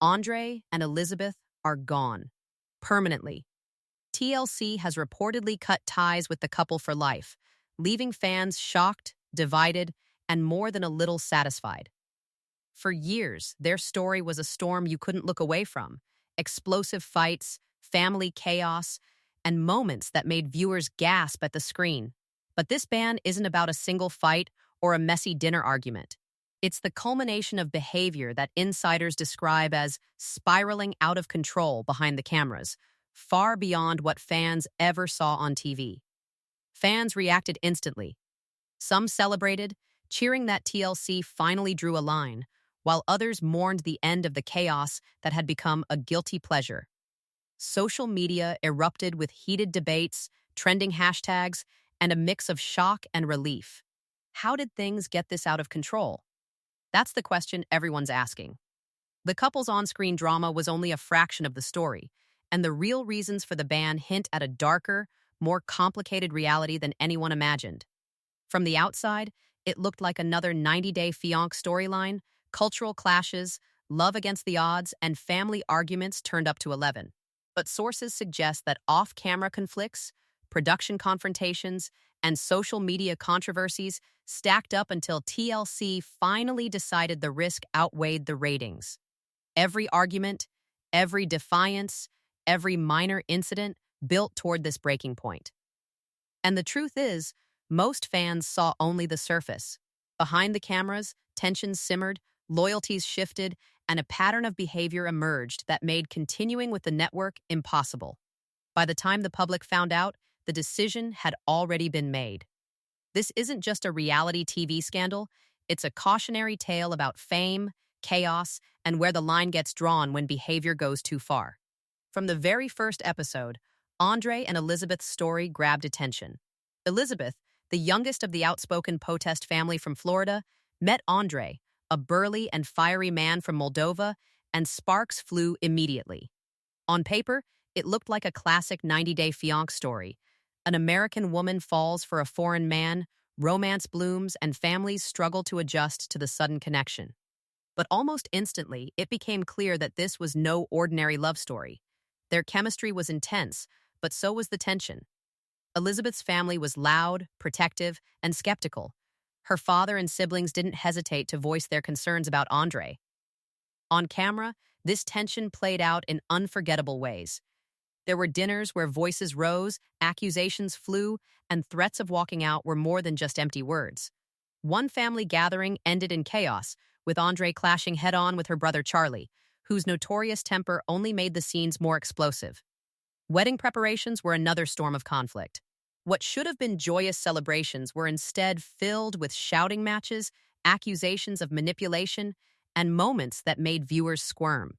Andre and Elizabeth are gone. Permanently. TLC has reportedly cut ties with the couple for life, leaving fans shocked, divided, and more than a little satisfied. For years, their story was a storm you couldn't look away from. Explosive fights, family chaos, and moments that made viewers gasp at the screen. But this ban isn't about a single fight or a messy dinner argument. It's the culmination of behavior that insiders describe as spiraling out of control behind the cameras, far beyond what fans ever saw on TV. Fans reacted instantly. Some celebrated, cheering that TLC finally drew a line, while others mourned the end of the chaos that had become a guilty pleasure. Social media erupted with heated debates, trending hashtags, and a mix of shock and relief. How did things get this out of control? That's the question everyone's asking. The couple's on-screen drama was only a fraction of the story, and the real reasons for the ban hint at a darker, more complicated reality than anyone imagined. From the outside, it looked like another 90-Day Fiance storyline, cultural clashes, love against the odds, and family arguments turned up to 11. But sources suggest that off-camera conflicts, production confrontations, and social media controversies stacked up until TLC finally decided the risk outweighed the ratings. Every argument, every defiance, every minor incident built toward this breaking point. And the truth is, most fans saw only the surface. Behind the cameras, tensions simmered, loyalties shifted, and a pattern of behavior emerged that made continuing with the network impossible. By the time the public found out, the decision had already been made. This isn't just a reality TV scandal, it's a cautionary tale about fame, chaos, and where the line gets drawn when behavior goes too far. From the very first episode, Andre and Elizabeth's story grabbed attention. Elizabeth, the youngest of the outspoken Potest family from Florida, met Andre, a burly and fiery man from Moldova, and sparks flew immediately. On paper, it looked like a classic 90-Day Fiancé story. An American woman falls for a foreign man, romance blooms, and families struggle to adjust to the sudden connection. But almost instantly, it became clear that this was no ordinary love story. Their chemistry was intense, but so was the tension. Elizabeth's family was loud, protective, and skeptical. Her father and siblings didn't hesitate to voice their concerns about Andre. On camera, this tension played out in unforgettable ways. There were dinners where voices rose, accusations flew, and threats of walking out were more than just empty words. One family gathering ended in chaos, with Andre clashing head-on with her brother Charlie, whose notorious temper only made the scenes more explosive. Wedding preparations were another storm of conflict. What should have been joyous celebrations were instead filled with shouting matches, accusations of manipulation, and moments that made viewers squirm.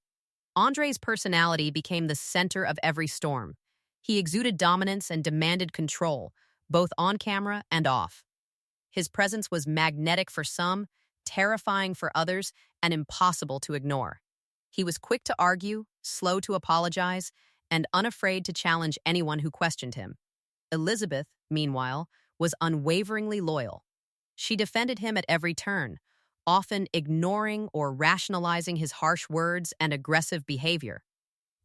Andre's personality became the center of every storm. He exuded dominance and demanded control, both on camera and off. His presence was magnetic for some, terrifying for others, and impossible to ignore. He was quick to argue, slow to apologize, and unafraid to challenge anyone who questioned him. Elizabeth, meanwhile, was unwaveringly loyal. She defended him at every turn, often ignoring or rationalizing his harsh words and aggressive behavior.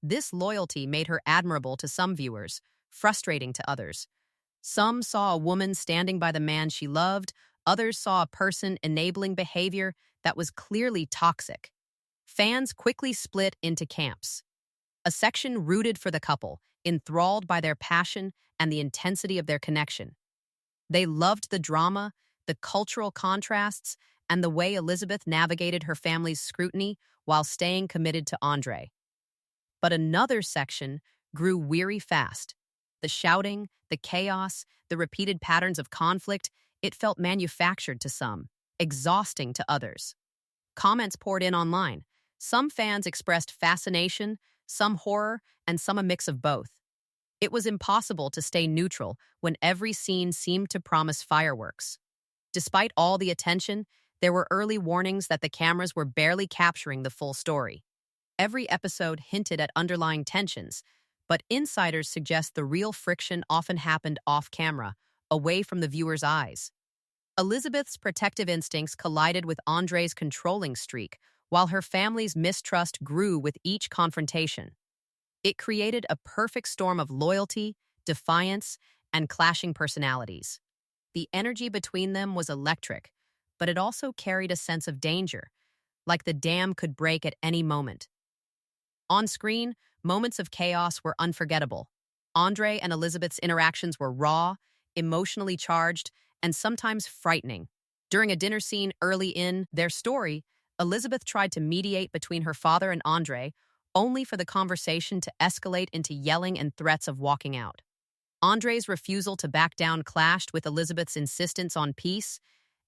This loyalty made her admirable to some viewers, frustrating to others. Some saw a woman standing by the man she loved, others saw a person enabling behavior that was clearly toxic. Fans quickly split into camps. A section rooted for the couple, enthralled by their passion and the intensity of their connection. They loved the drama, the cultural contrasts, and the way Elizabeth navigated her family's scrutiny while staying committed to Andre. But another section grew weary fast. The shouting, the chaos, the repeated patterns of conflict, it felt manufactured to some, exhausting to others. Comments poured in online. Some fans expressed fascination, some horror, and some a mix of both. It was impossible to stay neutral when every scene seemed to promise fireworks. Despite all the attention, there were early warnings that the cameras were barely capturing the full story. Every episode hinted at underlying tensions, but insiders suggest the real friction often happened off-camera, away from the viewer's eyes. Elizabeth's protective instincts collided with Andre's controlling streak, while her family's mistrust grew with each confrontation. It created a perfect storm of loyalty, defiance, and clashing personalities. The energy between them was electric, but it also carried a sense of danger, like the dam could break at any moment. On screen, moments of chaos were unforgettable. Andre and Elizabeth's interactions were raw, emotionally charged, and sometimes frightening. During a dinner scene early in their story, Elizabeth tried to mediate between her father and Andre, only for the conversation to escalate into yelling and threats of walking out. Andre's refusal to back down clashed with Elizabeth's insistence on peace,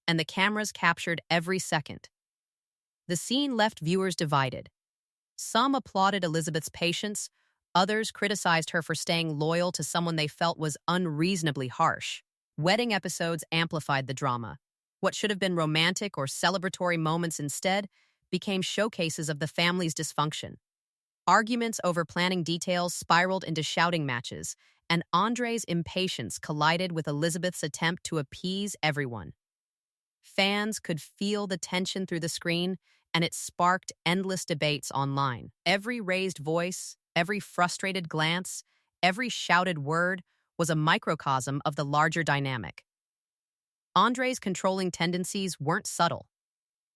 and the cameras captured every second. The scene left viewers divided. Some applauded Elizabeth's patience, others criticized her for staying loyal to someone they felt was unreasonably harsh. Wedding episodes amplified the drama. What should have been romantic or celebratory moments instead became showcases of the family's dysfunction. Arguments over planning details spiraled into shouting matches, and Andre's impatience collided with Elizabeth's attempt to appease everyone. Fans could feel the tension through the screen, and it sparked endless debates online. Every raised voice, every frustrated glance, every shouted word was a microcosm of the larger dynamic. Andre's controlling tendencies weren't subtle.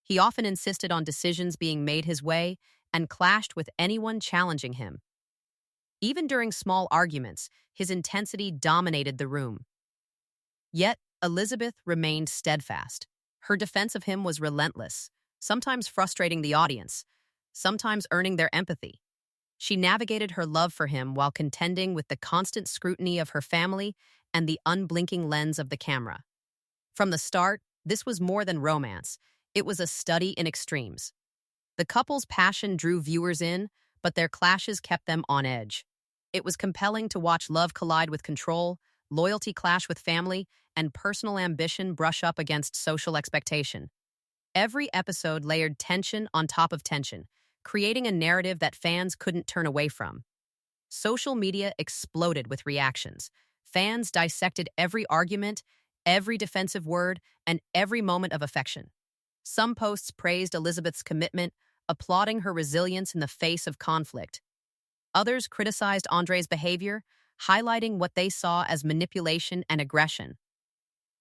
He often insisted on decisions being made his way and clashed with anyone challenging him. Even during small arguments, his intensity dominated the room. Yet, Elizabeth remained steadfast. Her defense of him was relentless, sometimes frustrating the audience, sometimes earning their empathy. She navigated her love for him while contending with the constant scrutiny of her family and the unblinking lens of the camera. From the start, this was more than romance. It was a study in extremes. The couple's passion drew viewers in, but their clashes kept them on edge. It was compelling to watch love collide with control, loyalty clash with family, and personal ambition brush up against social expectation. Every episode layered tension on top of tension, creating a narrative that fans couldn't turn away from. Social media exploded with reactions. Fans dissected every argument, every defensive word, and every moment of affection. Some posts praised Elizabeth's commitment, applauding her resilience in the face of conflict. Others criticized Andre's behavior, highlighting what they saw as manipulation and aggression.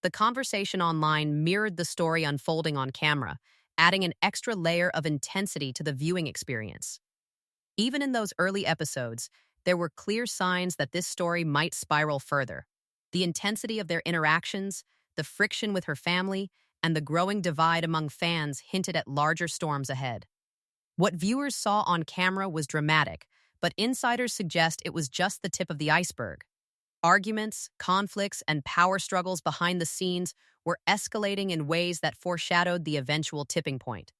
The conversation online mirrored the story unfolding on camera, adding an extra layer of intensity to the viewing experience. Even in those early episodes, there were clear signs that this story might spiral further. The intensity of their interactions, the friction with her family, and the growing divide among fans hinted at larger storms ahead. What viewers saw on camera was dramatic, but insiders suggest it was just the tip of the iceberg. Arguments, conflicts, and power struggles behind the scenes were escalating in ways that foreshadowed the eventual tipping point.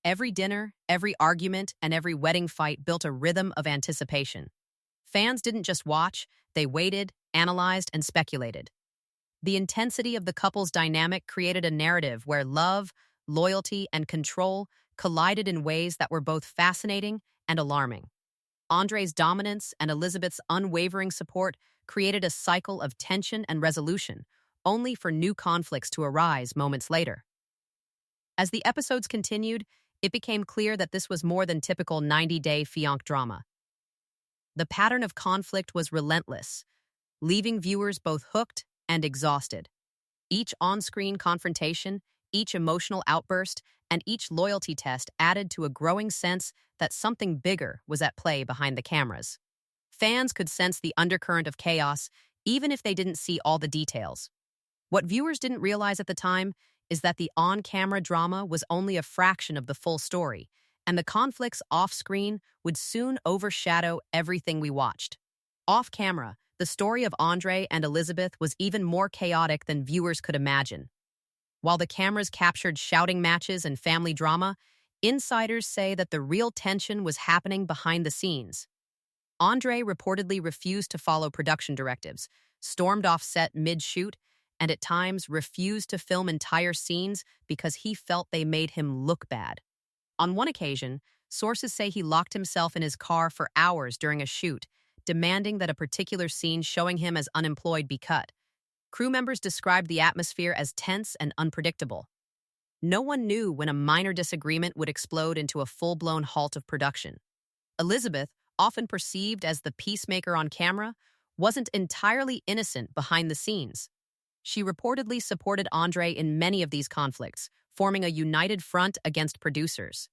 Every dinner, every argument, and every wedding fight built a rhythm of anticipation. Fans didn't just watch, they waited, analyzed, and speculated. The intensity of the couple's dynamic created a narrative where love, loyalty, and control collided in ways that were both fascinating and alarming. Andre's dominance and Elizabeth's unwavering support created a cycle of tension and resolution, only for new conflicts to arise moments later. As the episodes continued, it became clear that this was more than typical 90-day Fiance drama. The pattern of conflict was relentless, leaving viewers both hooked and exhausted. Each on-screen confrontation, each emotional outburst, and each loyalty test added to a growing sense that something bigger was at play behind the cameras. Fans could sense the undercurrent of chaos, even if they didn't see all the details. What viewers didn't realize at the time is that the on-camera drama was only a fraction of the full story, and the conflicts off-screen would soon overshadow everything we watched. Off-camera, the story of Andre and Elizabeth was even more chaotic than viewers could imagine. While the cameras captured shouting matches and family drama, insiders say that the real tension was happening behind the scenes. Andre reportedly refused to follow production directives, stormed off set mid-shoot, and at times refused to film entire scenes because he felt they made him look bad. On one occasion, sources say he locked himself in his car for hours during a shoot, demanding that a particular scene showing him as unemployed be cut. Crew members described the atmosphere as tense and unpredictable. No one knew when a minor disagreement would explode into a full-blown halt of production. Elizabeth, often perceived as the peacemaker on camera, wasn't entirely innocent behind the scenes. She reportedly supported Andre in many of these conflicts, forming a united front against producers.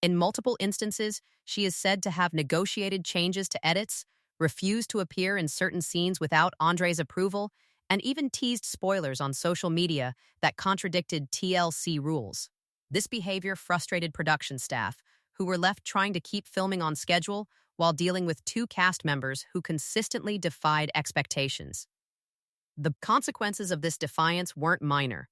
In multiple instances, she is said to have negotiated changes to edits, refused to appear in certain scenes without Andre's approval, and even teased spoilers on social media that contradicted TLC rules. This behavior frustrated production staff, who were left trying to keep filming on schedule while dealing with two cast members who consistently defied expectations. The consequences of this defiance weren't minor.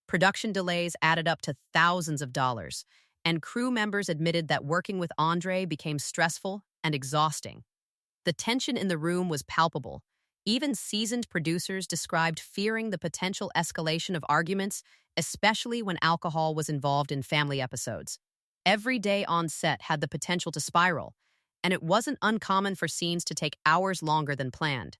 Production delays added up to thousands of dollars, and crew members admitted that working with Andre became stressful and exhausting. The tension in the room was palpable. Even seasoned producers described fearing the potential escalation of arguments, especially when alcohol was involved in family episodes. Every day on set had the potential to spiral, and it wasn't uncommon for scenes to take hours longer than planned.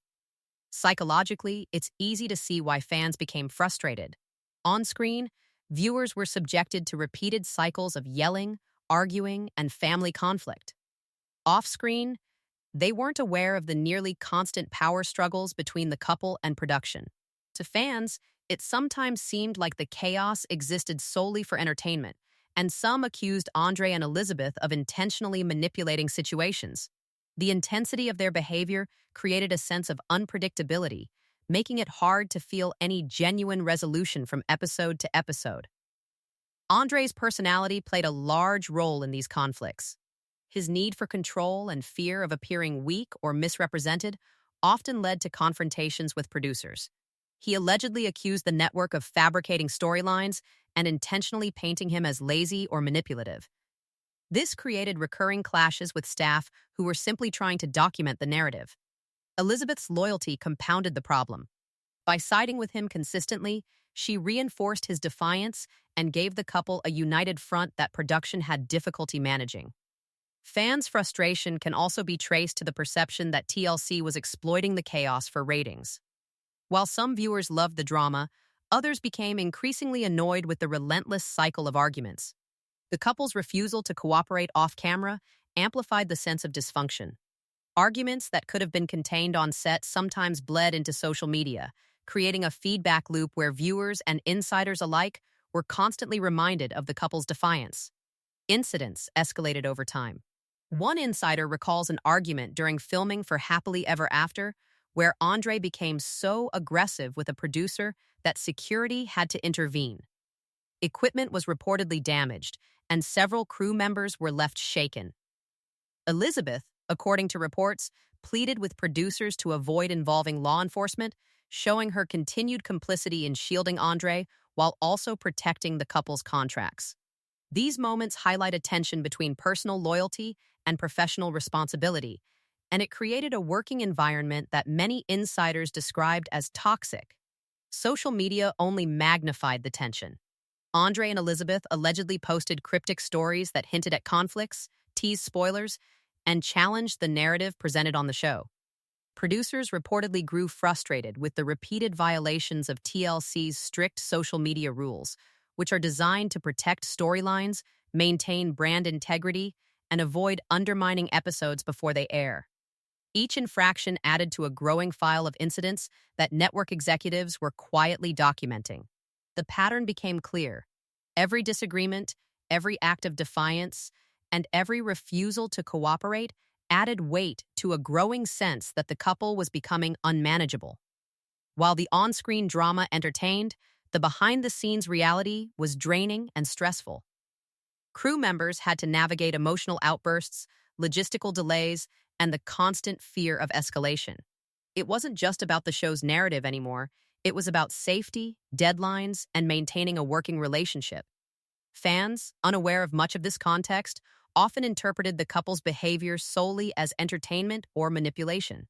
Psychologically, it's easy to see why fans became frustrated. On screen, viewers were subjected to repeated cycles of yelling, arguing, and family conflict. Off screen, they weren't aware of the nearly constant power struggles between the couple and production. To fans, it sometimes seemed like the chaos existed solely for entertainment, and some accused Andre and Elizabeth of intentionally manipulating situations. The intensity of their behavior created a sense of unpredictability, making it hard to feel any genuine resolution from episode to episode. Andre's personality played a large role in these conflicts. His need for control and fear of appearing weak or misrepresented often led to confrontations with producers. He allegedly accused the network of fabricating storylines and intentionally painting him as lazy or manipulative. This created recurring clashes with staff who were simply trying to document the narrative. Elizabeth's loyalty compounded the problem. By siding with him consistently, she reinforced his defiance and gave the couple a united front that production had difficulty managing. Fans' frustration can also be traced to the perception that TLC was exploiting the chaos for ratings. While some viewers loved the drama, others became increasingly annoyed with the relentless cycle of arguments. The couple's refusal to cooperate off-camera amplified the sense of dysfunction. Arguments that could have been contained on set sometimes bled into social media, creating a feedback loop where viewers and insiders alike were constantly reminded of the couple's defiance. Incidents escalated over time. One insider recalls an argument during filming for Happily Ever After, where Andre became so aggressive with a producer that security had to intervene. Equipment was reportedly damaged, and several crew members were left shaken. Elizabeth, according to reports, pleaded with producers to avoid involving law enforcement, showing her continued complicity in shielding Andre while also protecting the couple's contracts. These moments highlight a tension between personal loyalty and professional responsibility, and it created a working environment that many insiders described as toxic. Social media only magnified the tension. Andre and Elizabeth allegedly posted cryptic stories that hinted at conflicts, teased spoilers, and challenged the narrative presented on the show. Producers reportedly grew frustrated with the repeated violations of TLC's strict social media rules, which are designed to protect storylines, maintain brand integrity, and avoid undermining episodes before they air. Each infraction added to a growing file of incidents that network executives were quietly documenting. The pattern became clear. Every disagreement, every act of defiance, and every refusal to cooperate added weight to a growing sense that the couple was becoming unmanageable. While the on-screen drama entertained, the behind-the-scenes reality was draining and stressful. Crew members had to navigate emotional outbursts, logistical delays, and the constant fear of escalation. It wasn't just about the show's narrative anymore. It was about safety, deadlines, and maintaining a working relationship. Fans, unaware of much of this context, often interpreted the couple's behavior solely as entertainment or manipulation.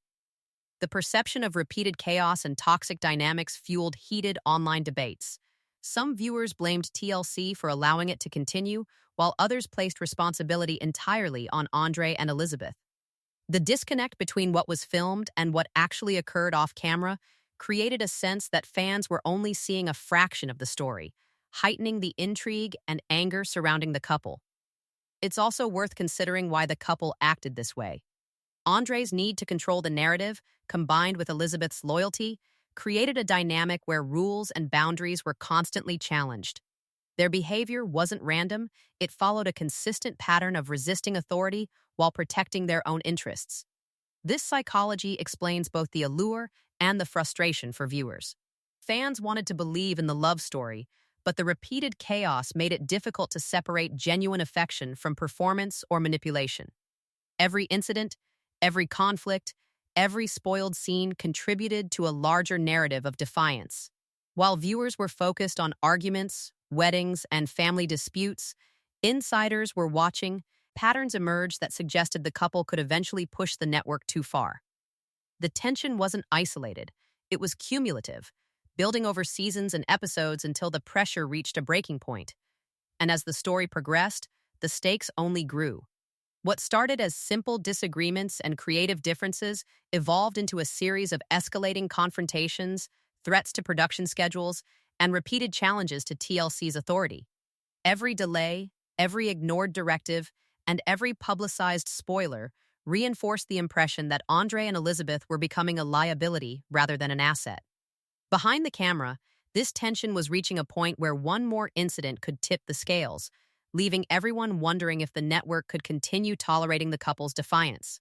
The perception of repeated chaos and toxic dynamics fueled heated online debates. Some viewers blamed TLC for allowing it to continue, while others placed responsibility entirely on Andre and Elizabeth. The disconnect between what was filmed and what actually occurred off camera created a sense that fans were only seeing a fraction of the story, heightening the intrigue and anger surrounding the couple. It's also worth considering why the couple acted this way. Andre's need to control the narrative, combined with Elizabeth's loyalty, created a dynamic where rules and boundaries were constantly challenged. Their behavior wasn't random, it followed a consistent pattern of resisting authority while protecting their own interests. This psychology explains both the allure and the frustration for viewers. Fans wanted to believe in the love story, but the repeated chaos made it difficult to separate genuine affection from performance or manipulation. Every incident, every conflict, every spoiled scene contributed to a larger narrative of defiance. While viewers were focused on arguments, weddings, and family disputes, insiders were watching. Patterns emerged that suggested the couple could eventually push the network too far. The tension wasn't isolated, it was cumulative, building over seasons and episodes until the pressure reached a breaking point. And as the story progressed, the stakes only grew. What started as simple disagreements and creative differences evolved into a series of escalating confrontations, threats to production schedules, and repeated challenges to TLC's authority. Every delay, every ignored directive, and every publicized spoiler reinforced the impression that Andre and Elizabeth were becoming a liability rather than an asset. Behind the camera, this tension was reaching a point where one more incident could tip the scales, leaving everyone wondering if the network could continue tolerating the couple's defiance.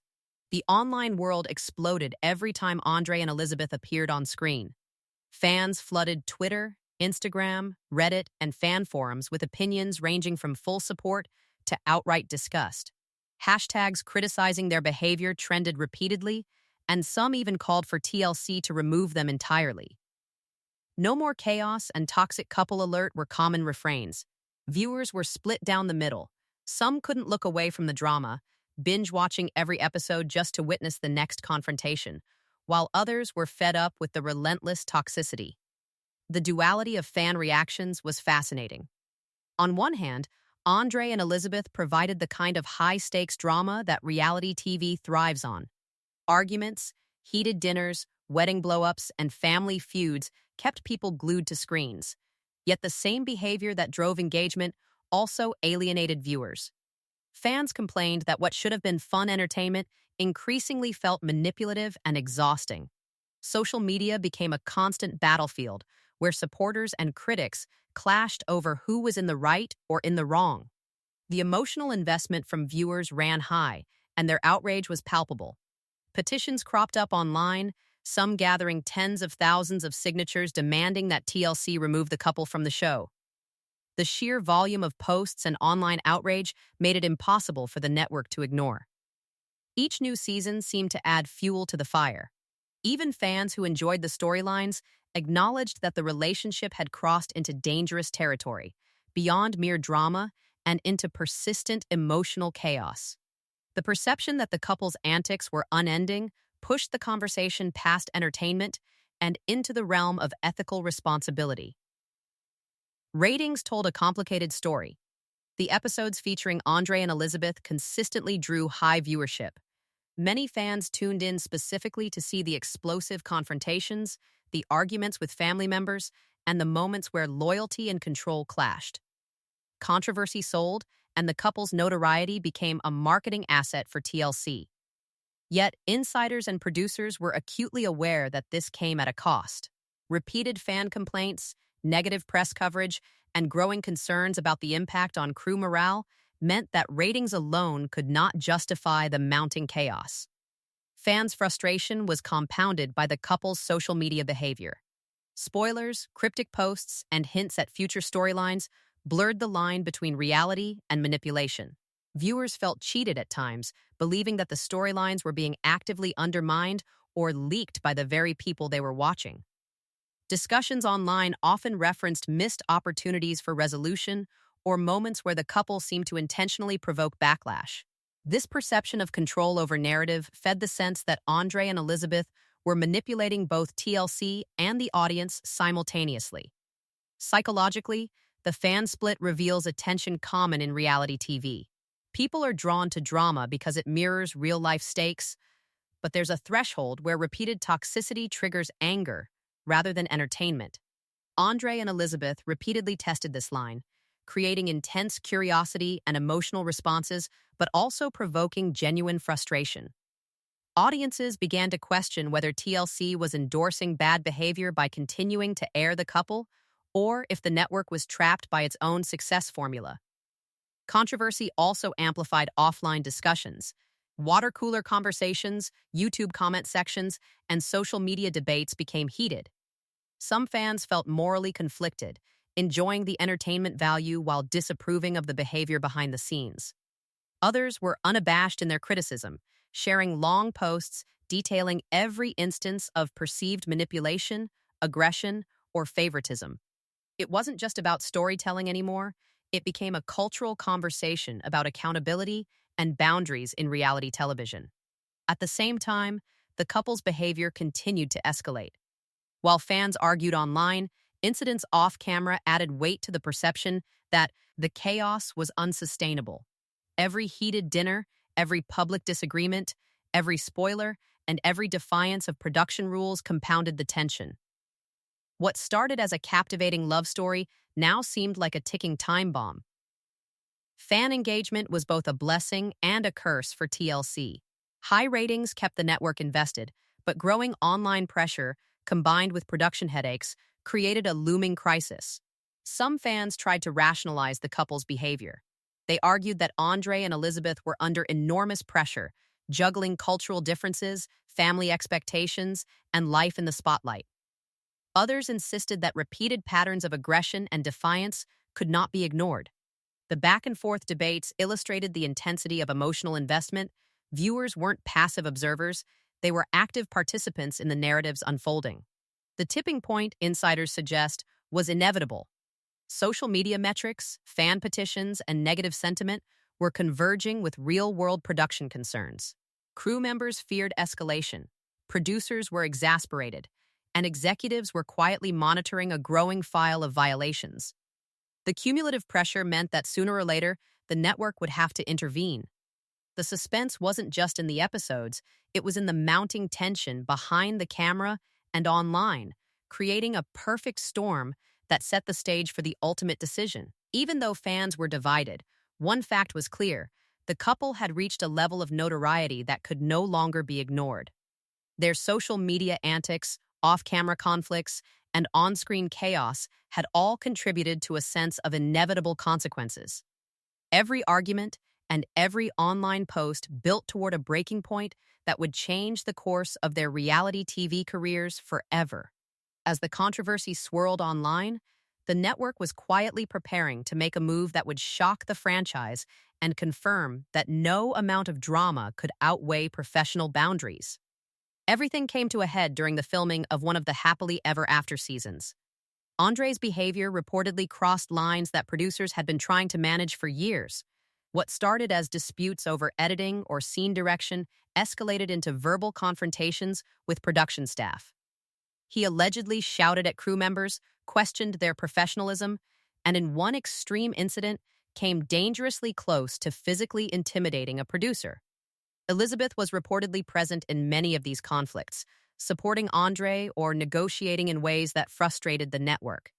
The online world exploded every time Andre and Elizabeth appeared on screen. Fans flooded Twitter, Instagram, Reddit, and fan forums with opinions ranging from full support to outright disgust. Hashtags criticizing their behavior trended repeatedly, and some even called for TLC to remove them entirely. No more chaos and toxic couple alert were common refrains. Viewers were split down the middle. Some couldn't look away from the drama, binge-watching every episode just to witness the next confrontation, while others were fed up with the relentless toxicity. The duality of fan reactions was fascinating. On one hand, Andre and Elizabeth provided the kind of high-stakes drama that reality TV thrives on. Arguments, heated dinners, wedding blow-ups, and family feuds kept people glued to screens. Yet the same behavior that drove engagement also alienated viewers. Fans complained that what should have been fun entertainment increasingly felt manipulative and exhausting. Social media became a constant battlefield where supporters and critics clashed over who was in the right or in the wrong. The emotional investment from viewers ran high, and their outrage was palpable. Petitions cropped up online, some gathering tens of thousands of signatures demanding that TLC remove the couple from the show. The sheer volume of posts and online outrage made it impossible for the network to ignore. Each new season seemed to add fuel to the fire. Even fans who enjoyed the storylines acknowledged that the relationship had crossed into dangerous territory, beyond mere drama and into persistent emotional chaos. The perception that the couple's antics were unending pushed the conversation past entertainment and into the realm of ethical responsibility. Ratings told a complicated story. The episodes featuring Andre and Elizabeth consistently drew high viewership. Many fans tuned in specifically to see the explosive confrontations, the arguments with family members, and the moments where loyalty and control clashed. Controversy sold, and the couple's notoriety became a marketing asset for TLC. Yet, insiders and producers were acutely aware that this came at a cost. Repeated fan complaints, negative press coverage, and growing concerns about the impact on crew morale meant that ratings alone could not justify the mounting chaos. Fans' frustration was compounded by the couple's social media behavior. Spoilers, cryptic posts, and hints at future storylines blurred the line between reality and manipulation. Viewers felt cheated at times, believing that the storylines were being actively undermined or leaked by the very people they were watching. Discussions online often referenced missed opportunities for resolution or moments where the couple seemed to intentionally provoke backlash. This perception of control over narrative fed the sense that Andre and Elizabeth were manipulating both TLC and the audience simultaneously. Psychologically, the fan split reveals a tension common in reality TV. People are drawn to drama because it mirrors real-life stakes, but there's a threshold where repeated toxicity triggers anger rather than entertainment. Andre and Elizabeth repeatedly tested this line, creating intense curiosity and emotional responses, but also provoking genuine frustration. Audiences began to question whether TLC was endorsing bad behavior by continuing to air the couple, or if the network was trapped by its own success formula. Controversy also amplified offline discussions. Water cooler conversations, YouTube comment sections, and social media debates became heated. Some fans felt morally conflicted, enjoying the entertainment value while disapproving of the behavior behind the scenes. Others were unabashed in their criticism, sharing long posts detailing every instance of perceived manipulation, aggression, or favoritism. It wasn't just about storytelling anymore, it became a cultural conversation about accountability and boundaries in reality television. At the same time, the couple's behavior continued to escalate. While fans argued online, incidents off camera added weight to the perception that the chaos was unsustainable. Every heated dinner, every public disagreement, every spoiler, and every defiance of production rules compounded the tension. What started as a captivating love story now seemed like a ticking time bomb. Fan engagement was both a blessing and a curse for TLC. High ratings kept the network invested, but growing online pressure, combined with production headaches, created a looming crisis. Some fans tried to rationalize the couple's behavior. They argued that Andre and Elizabeth were under enormous pressure, juggling cultural differences, family expectations, and life in the spotlight. Others insisted that repeated patterns of aggression and defiance could not be ignored. The back-and-forth debates illustrated the intensity of emotional investment. Viewers weren't passive observers, they were active participants in the narrative's unfolding. The tipping point, insiders suggest, was inevitable. Social media metrics, fan petitions, and negative sentiment were converging with real-world production concerns. Crew members feared escalation, producers were exasperated, and executives were quietly monitoring a growing file of violations. The cumulative pressure meant that sooner or later, the network would have to intervene. The suspense wasn't just in the episodes, it was in the mounting tension behind the camera and online, creating a perfect storm that set the stage for the ultimate decision. Even though fans were divided, one fact was clear: the couple had reached a level of notoriety that could no longer be ignored. Their social media antics, off-camera conflicts, and on-screen chaos had all contributed to a sense of inevitable consequences. Every argument and every online post built toward a breaking point that would change the course of their reality TV careers forever. As the controversy swirled online, the network was quietly preparing to make a move that would shock the franchise and confirm that no amount of drama could outweigh professional boundaries. Everything came to a head during the filming of one of the Happily Ever After seasons. Andre's behavior reportedly crossed lines that producers had been trying to manage for years. What started as disputes over editing or scene direction escalated into verbal confrontations with production staff. He allegedly shouted at crew members, questioned their professionalism, and in one extreme incident came dangerously close to physically intimidating a producer. Elizabeth was reportedly present in many of these conflicts, supporting Andre or negotiating in ways that frustrated the network.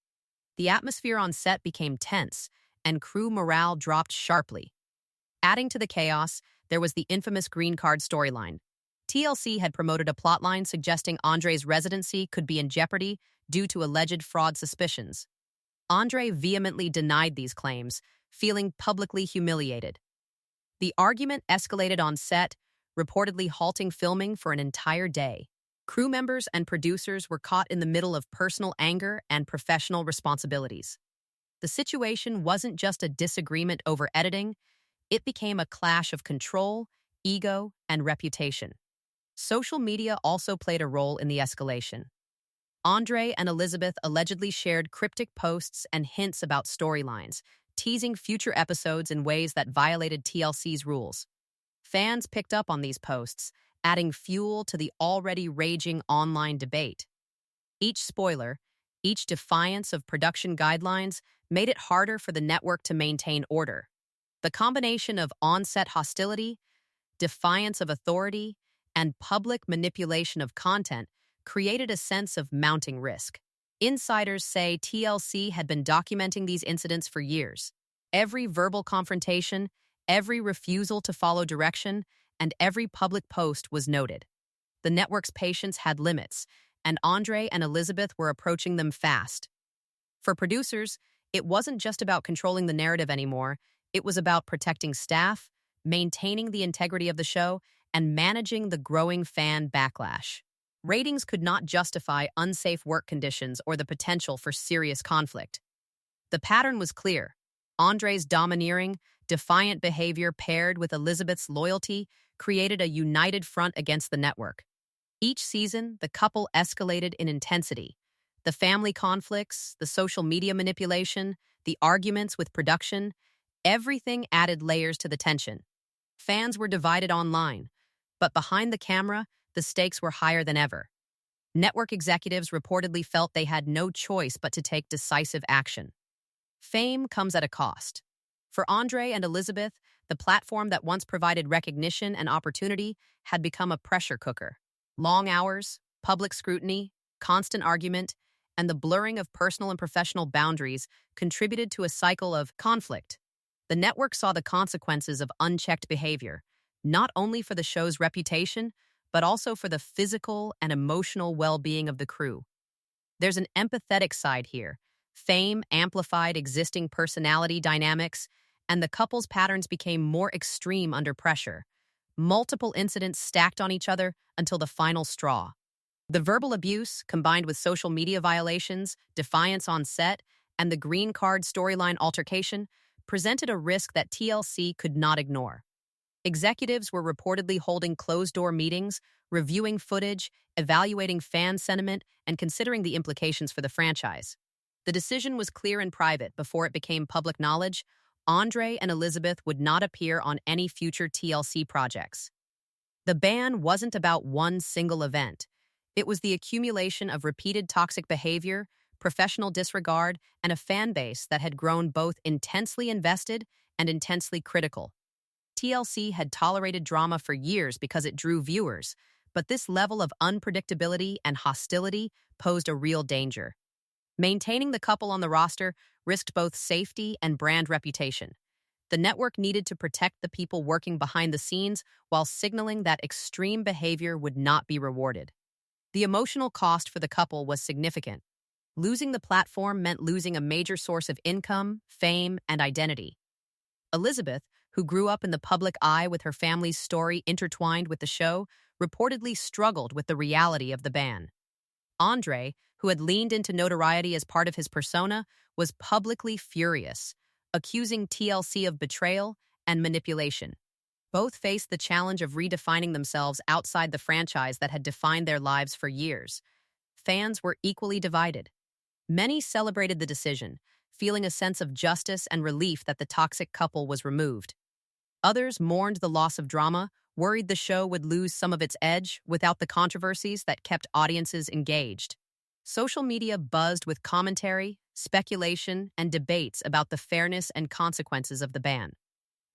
The atmosphere on set became tense, and crew morale dropped sharply. Adding to the chaos, there was the infamous green card storyline. TLC had promoted a plotline suggesting Andre's residency could be in jeopardy due to alleged fraud suspicions. Andre vehemently denied these claims, feeling publicly humiliated. The argument escalated on set, reportedly halting filming for an entire day. Crew members and producers were caught in the middle of personal anger and professional responsibilities. The situation wasn't just a disagreement over editing, it became a clash of control, ego, and reputation. Social media also played a role in the escalation. Andre and Elizabeth allegedly shared cryptic posts and hints about storylines, teasing future episodes in ways that violated TLC's rules. Fans picked up on these posts, adding fuel to the already raging online debate. Each spoiler, each defiance of production guidelines made it harder for the network to maintain order. The combination of on-set hostility, defiance of authority, and public manipulation of content created a sense of mounting risk. Insiders say TLC had been documenting these incidents for years. Every verbal confrontation, every refusal to follow direction, and every public post was noted. The network's patience had limits, and Andre and Elizabeth were approaching them fast. For producers, it wasn't just about controlling the narrative anymore, it was about protecting staff, maintaining the integrity of the show, and managing the growing fan backlash. Ratings could not justify unsafe work conditions or the potential for serious conflict. The pattern was clear. Andre's domineering, defiant behavior paired with Elizabeth's loyalty created a united front against the network. Each season, the couple escalated in intensity. The family conflicts, the social media manipulation, the arguments with production, everything added layers to the tension. Fans were divided online, but behind the camera, the stakes were higher than ever. Network executives reportedly felt they had no choice but to take decisive action. Fame comes at a cost. For Andre and Elizabeth, the platform that once provided recognition and opportunity had become a pressure cooker. Long hours, public scrutiny, constant argument, and the blurring of personal and professional boundaries contributed to a cycle of conflict. The network saw the consequences of unchecked behavior, not only for the show's reputation, but also for the physical and emotional well-being of the crew. There's an empathetic side here. Fame amplified existing personality dynamics, and the couple's patterns became more extreme under pressure. Multiple incidents stacked on each other until the final straw. The verbal abuse, combined with social media violations, defiance on set, and the green card storyline altercation, presented a risk that TLC could not ignore. Executives were reportedly holding closed-door meetings, reviewing footage, evaluating fan sentiment, and considering the implications for the franchise. The decision was clear in private before it became public knowledge. Andre and Elizabeth would not appear on any future TLC projects. The ban wasn't about one single event. It was the accumulation of repeated toxic behavior, professional disregard, and a fan base that had grown both intensely invested and intensely critical. TLC had tolerated drama for years because it drew viewers, but this level of unpredictability and hostility posed a real danger. Maintaining the couple on the roster risked both safety and brand reputation. The network needed to protect the people working behind the scenes while signaling that extreme behavior would not be rewarded. The emotional cost for the couple was significant. Losing the platform meant losing a major source of income, fame, and identity. Elizabeth, who grew up in the public eye with her family's story intertwined with the show, reportedly struggled with the reality of the ban. Andre, who had leaned into notoriety as part of his persona, was publicly furious, accusing TLC of betrayal and manipulation. Both faced the challenge of redefining themselves outside the franchise that had defined their lives for years. Fans were equally divided. Many celebrated the decision, feeling a sense of justice and relief that the toxic couple was removed. Others mourned the loss of drama, worried the show would lose some of its edge without the controversies that kept audiences engaged. Social media buzzed with commentary, speculation, and debates about the fairness and consequences of the ban.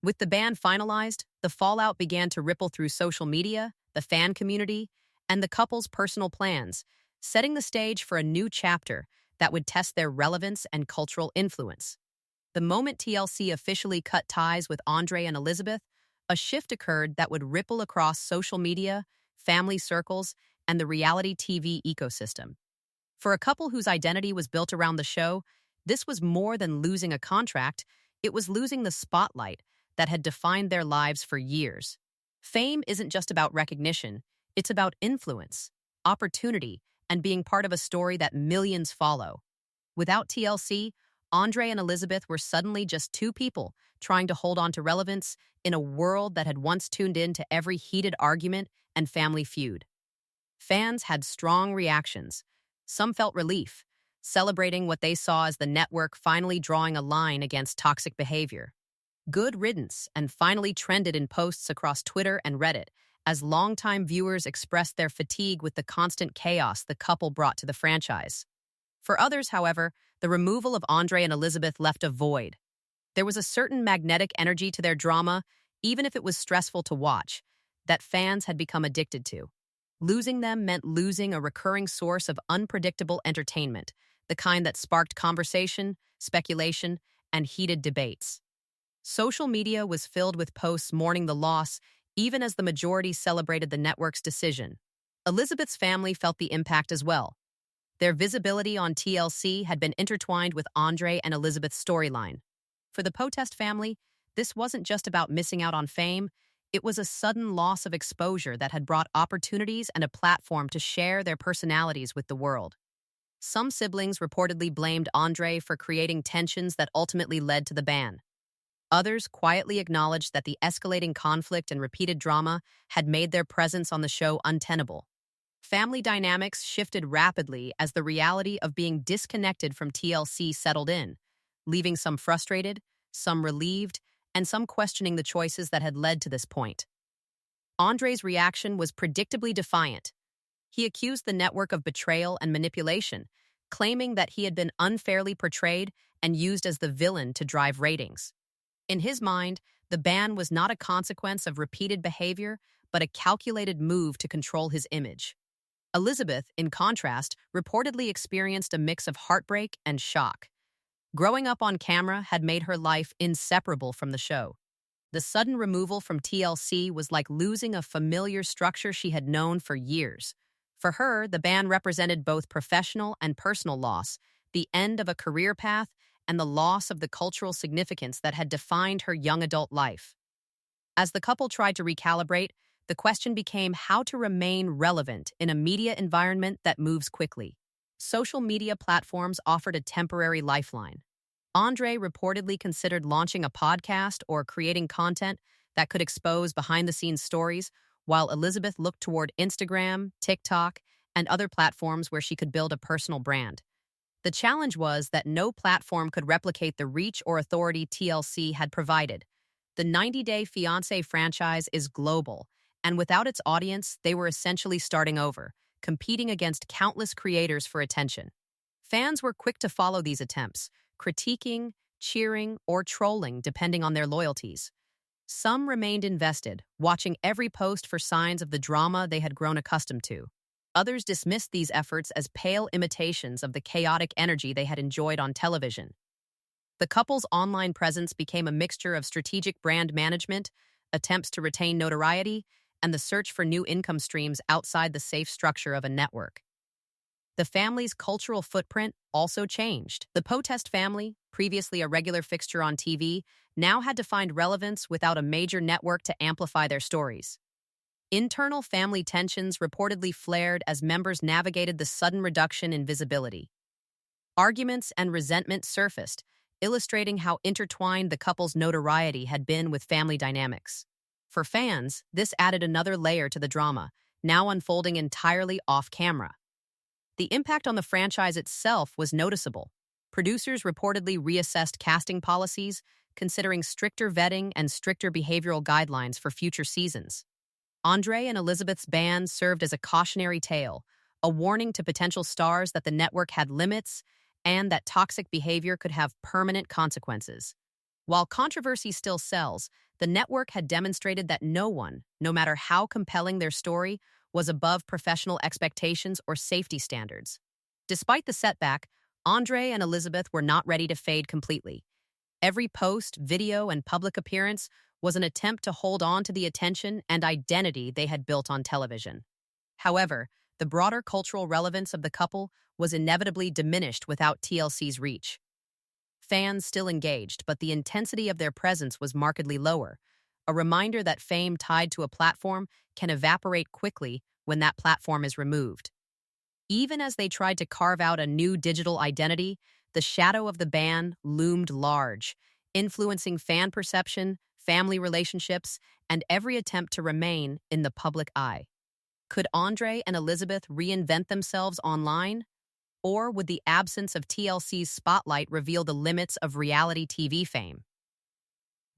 With the ban finalized, the fallout began to ripple through social media, the fan community, and the couple's personal plans, setting the stage for a new chapter that would test their relevance and cultural influence. The moment TLC officially cut ties with Andre and Elizabeth, a shift occurred that would ripple across social media, family circles, and the reality TV ecosystem. For a couple whose identity was built around the show, this was more than losing a contract, it was losing the spotlight that had defined their lives for years. Fame isn't just about recognition, it's about influence, opportunity, and being part of a story that millions follow. Without TLC, Andre and Elizabeth were suddenly just two people trying to hold on to relevance in a world that had once tuned in to every heated argument and family feud. Fans had strong reactions. Some felt relief, celebrating what they saw as the network finally drawing a line against toxic behavior. Good riddance and finally trended in posts across Twitter and Reddit as longtime viewers expressed their fatigue with the constant chaos the couple brought to the franchise. For others, however, the removal of Andre and Elizabeth left a void. There was a certain magnetic energy to their drama, even if it was stressful to watch, that fans had become addicted to. Losing them meant losing a recurring source of unpredictable entertainment, the kind that sparked conversation, speculation, and heated debates. Social media was filled with posts mourning the loss, even as the majority celebrated the network's decision. Elizabeth's family felt the impact as well. Their visibility on TLC had been intertwined with Andre and Elizabeth's storyline. For the Potest family, this wasn't just about missing out on fame, it was a sudden loss of exposure that had brought opportunities and a platform to share their personalities with the world. Some siblings reportedly blamed Andre for creating tensions that ultimately led to the ban. Others quietly acknowledged that the escalating conflict and repeated drama had made their presence on the show untenable. Family dynamics shifted rapidly as the reality of being disconnected from TLC settled in, leaving some frustrated, some relieved, and some questioning the choices that had led to this point. Andre's reaction was predictably defiant. He accused the network of betrayal and manipulation, claiming that he had been unfairly portrayed and used as the villain to drive ratings. In his mind, the ban was not a consequence of repeated behavior, but a calculated move to control his image. Elizabeth, in contrast, reportedly experienced a mix of heartbreak and shock. Growing up on camera had made her life inseparable from the show. The sudden removal from TLC was like losing a familiar structure she had known for years. For her, the ban represented both professional and personal loss, the end of a career path, and the loss of the cultural significance that had defined her young adult life. As the couple tried to recalibrate, the question became how to remain relevant in a media environment that moves quickly. Social media platforms offered a temporary lifeline. Andre reportedly considered launching a podcast or creating content that could expose behind-the-scenes stories, while Elizabeth looked toward Instagram, TikTok, and other platforms where she could build a personal brand. The challenge was that no platform could replicate the reach or authority TLC had provided. The 90-Day Fiance franchise is global, and without its audience, they were essentially starting over, competing against countless creators for attention. Fans were quick to follow these attempts, critiquing, cheering, or trolling depending on their loyalties. Some remained invested, watching every post for signs of the drama they had grown accustomed to. Others dismissed these efforts as pale imitations of the chaotic energy they had enjoyed on television. The couple's online presence became a mixture of strategic brand management, attempts to retain notoriety, and the search for new income streams outside the safe structure of a network. The family's cultural footprint also changed. The Potest family, previously a regular fixture on TV, now had to find relevance without a major network to amplify their stories. Internal family tensions reportedly flared as members navigated the sudden reduction in visibility. Arguments and resentment surfaced, illustrating how intertwined the couple's notoriety had been with family dynamics. For fans, this added another layer to the drama, now unfolding entirely off-camera. The impact on the franchise itself was noticeable. Producers reportedly reassessed casting policies, considering stricter vetting and stricter behavioral guidelines for future seasons. Andre and Elizabeth's ban served as a cautionary tale, a warning to potential stars that the network had limits and that toxic behavior could have permanent consequences. While controversy still sells, the network had demonstrated that no one, no matter how compelling their story, was above professional expectations or safety standards. Despite the setback, Andre and Elizabeth were not ready to fade completely. Every post, video, and public appearance was an attempt to hold on to the attention and identity they had built on television. However, the broader cultural relevance of the couple was inevitably diminished without TLC's reach. Fans still engaged, but the intensity of their presence was markedly lower, a reminder that fame tied to a platform can evaporate quickly when that platform is removed. Even as they tried to carve out a new digital identity, the shadow of the ban loomed large, influencing fan perception, family relationships, and every attempt to remain in the public eye. Could Andre and Elizabeth reinvent themselves online? Or would the absence of TLC's spotlight reveal the limits of reality TV fame?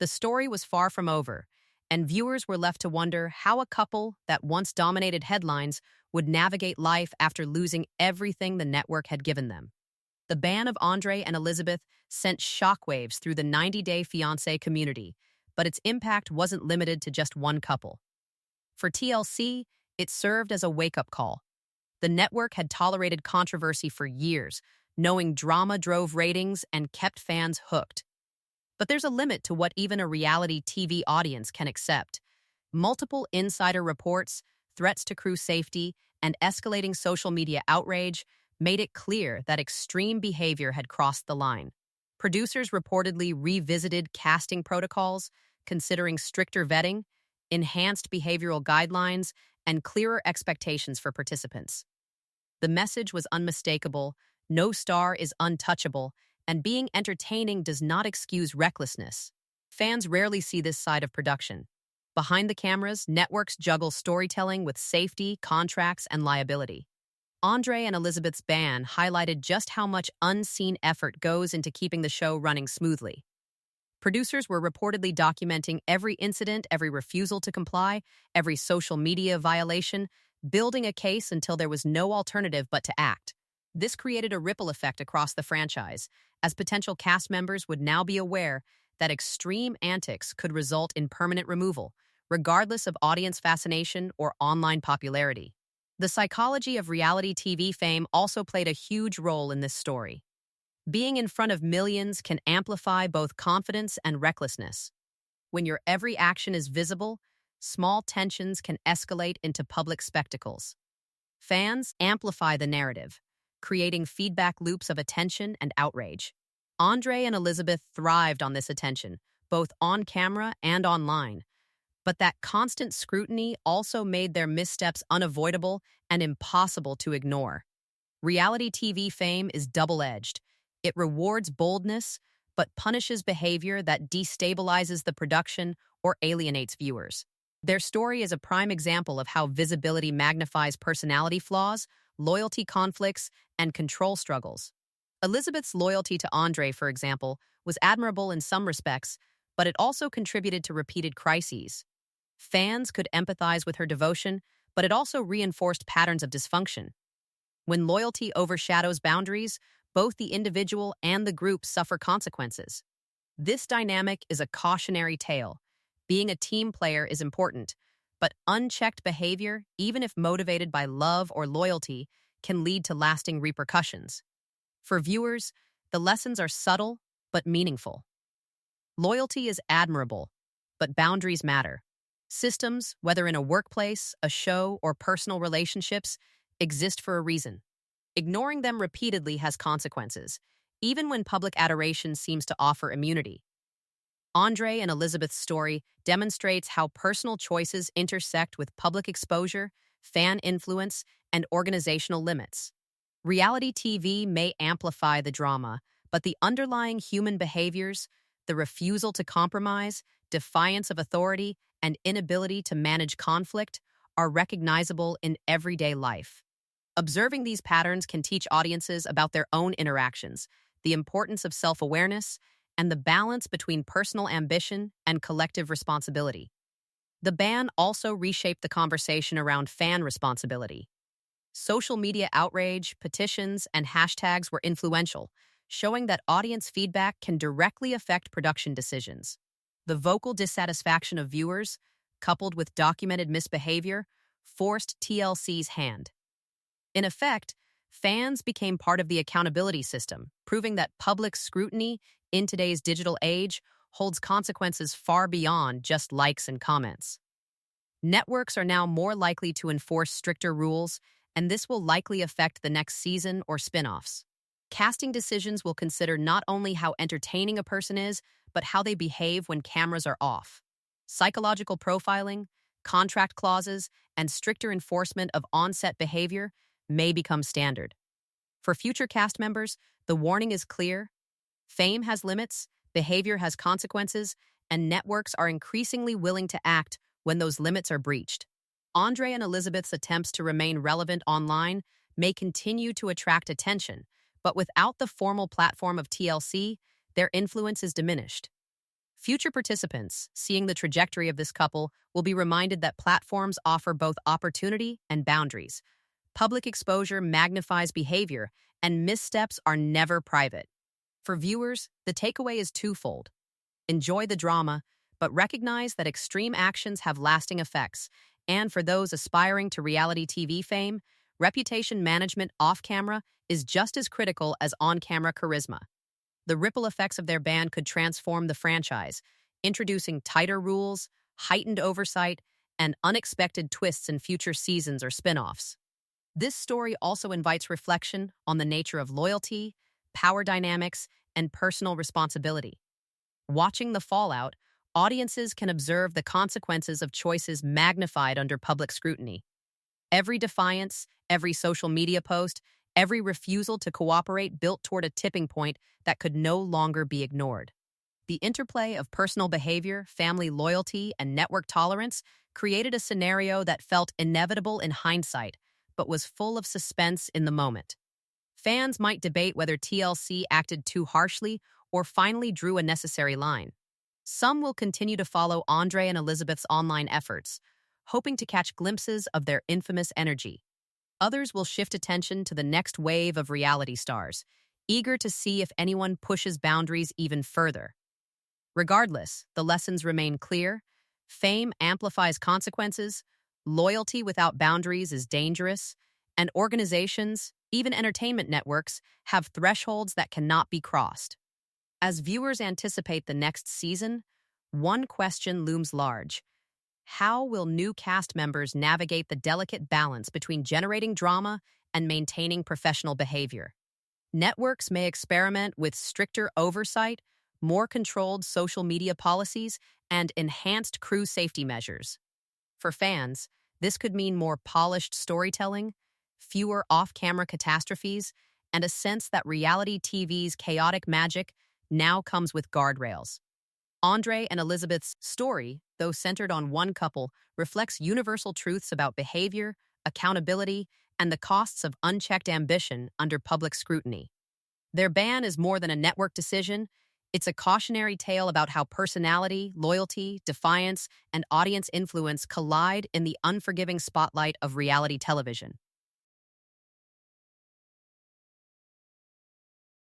The story was far from over, and viewers were left to wonder how a couple that once dominated headlines would navigate life after losing everything the network had given them. The ban of Andre and Elizabeth sent shockwaves through the 90-Day Fiance community, but its impact wasn't limited to just one couple. For TLC, it served as a wake-up call. The network had tolerated controversy for years, knowing drama drove ratings and kept fans hooked. But there's a limit to what even a reality TV audience can accept. Multiple insider reports, threats to crew safety, and escalating social media outrage made it clear that extreme behavior had crossed the line. Producers reportedly revisited casting protocols, considering stricter vetting, enhanced behavioral guidelines, and clearer expectations for participants. The message was unmistakable: no star is untouchable, and being entertaining does not excuse recklessness. Fans rarely see this side of production. Behind the cameras, networks juggle storytelling with safety, contracts, and liability. Andre and Elizabeth's ban highlighted just how much unseen effort goes into keeping the show running smoothly. Producers were reportedly documenting every incident, every refusal to comply, every social media violation, building a case until there was no alternative but to act. This created a ripple effect across the franchise, as potential cast members would now be aware that extreme antics could result in permanent removal, regardless of audience fascination or online popularity. The psychology of reality TV fame also played a huge role in this story. Being in front of millions can amplify both confidence and recklessness. When your every action is visible, small tensions can escalate into public spectacles. Fans amplify the narrative, creating feedback loops of attention and outrage. Andre and Elizabeth thrived on this attention, both on camera and online. But that constant scrutiny also made their missteps unavoidable and impossible to ignore. Reality TV fame is double-edged. It rewards boldness, but punishes behavior that destabilizes the production or alienates viewers. Their story is a prime example of how visibility magnifies personality flaws, loyalty conflicts, and control struggles. Elizabeth's loyalty to Andre, for example, was admirable in some respects, but it also contributed to repeated crises. Fans could empathize with her devotion, but it also reinforced patterns of dysfunction. When loyalty overshadows boundaries, both the individual and the group suffer consequences. This dynamic is a cautionary tale. Being a team player is important, but unchecked behavior, even if motivated by love or loyalty, can lead to lasting repercussions. For viewers, the lessons are subtle but meaningful. Loyalty is admirable, but boundaries matter. Systems, whether in a workplace, a show, or personal relationships, exist for a reason. Ignoring them repeatedly has consequences, even when public adoration seems to offer immunity. Andre and Elizabeth's story demonstrates how personal choices intersect with public exposure, fan influence, and organizational limits. Reality TV may amplify the drama, but the underlying human behaviors, the refusal to compromise, defiance of authority, and inability to manage conflict, are recognizable in everyday life. Observing these patterns can teach audiences about their own interactions, the importance of self-awareness, and the balance between personal ambition and collective responsibility. The ban also reshaped the conversation around fan responsibility. Social media outrage, petitions, and hashtags were influential, showing that audience feedback can directly affect production decisions. The vocal dissatisfaction of viewers, coupled with documented misbehavior, forced TLC's hand. In effect, fans became part of the accountability system, proving that public scrutiny in today's digital age holds consequences far beyond just likes and comments. Networks are now more likely to enforce stricter rules, and this will likely affect the next season or spin-offs. Casting decisions will consider not only how entertaining a person is, but how they behave when cameras are off. Psychological profiling, contract clauses, and stricter enforcement of on-set behavior may become standard. For future cast members, the warning is clear. Fame has limits, behavior has consequences, and networks are increasingly willing to act when those limits are breached. Andre and Elizabeth's attempts to remain relevant online may continue to attract attention, but without the formal platform of TLC, their influence is diminished. Future participants, seeing the trajectory of this couple, will be reminded that platforms offer both opportunity and boundaries. Public exposure magnifies behavior, and missteps are never private. For viewers, the takeaway is twofold. Enjoy the drama, but recognize that extreme actions have lasting effects. And for those aspiring to reality TV fame, reputation management off camera is just as critical as on camera charisma. The ripple effects of their ban could transform the franchise, introducing tighter rules, heightened oversight, and unexpected twists in future seasons or spin offs. This story also invites reflection on the nature of loyalty, power dynamics, and personal responsibility. Watching the fallout, audiences can observe the consequences of choices magnified under public scrutiny. Every defiance, every social media post, every refusal to cooperate built toward a tipping point that could no longer be ignored. The interplay of personal behavior, family loyalty, and network tolerance created a scenario that felt inevitable in hindsight, but was full of suspense in the moment. Fans might debate whether TLC acted too harshly or finally drew a necessary line. Some will continue to follow Andre and Elizabeth's online efforts, hoping to catch glimpses of their infamous energy. Others will shift attention to the next wave of reality stars, eager to see if anyone pushes boundaries even further. Regardless, the lessons remain clear. Fame amplifies consequences, loyalty without boundaries is dangerous, and organizations, even entertainment networks, have thresholds that cannot be crossed. As viewers anticipate the next season, one question looms large. How will new cast members navigate the delicate balance between generating drama and maintaining professional behavior? Networks may experiment with stricter oversight, more controlled social media policies, and enhanced crew safety measures. For fans, this could mean more polished storytelling, fewer off-camera catastrophes, and a sense that reality TV's chaotic magic now comes with guardrails. Andre and Elizabeth's story, though centered on one couple, reflects universal truths about behavior, accountability, and the costs of unchecked ambition under public scrutiny. Their ban is more than a network decision. It's a cautionary tale about how personality, loyalty, defiance, and audience influence collide in the unforgiving spotlight of reality television.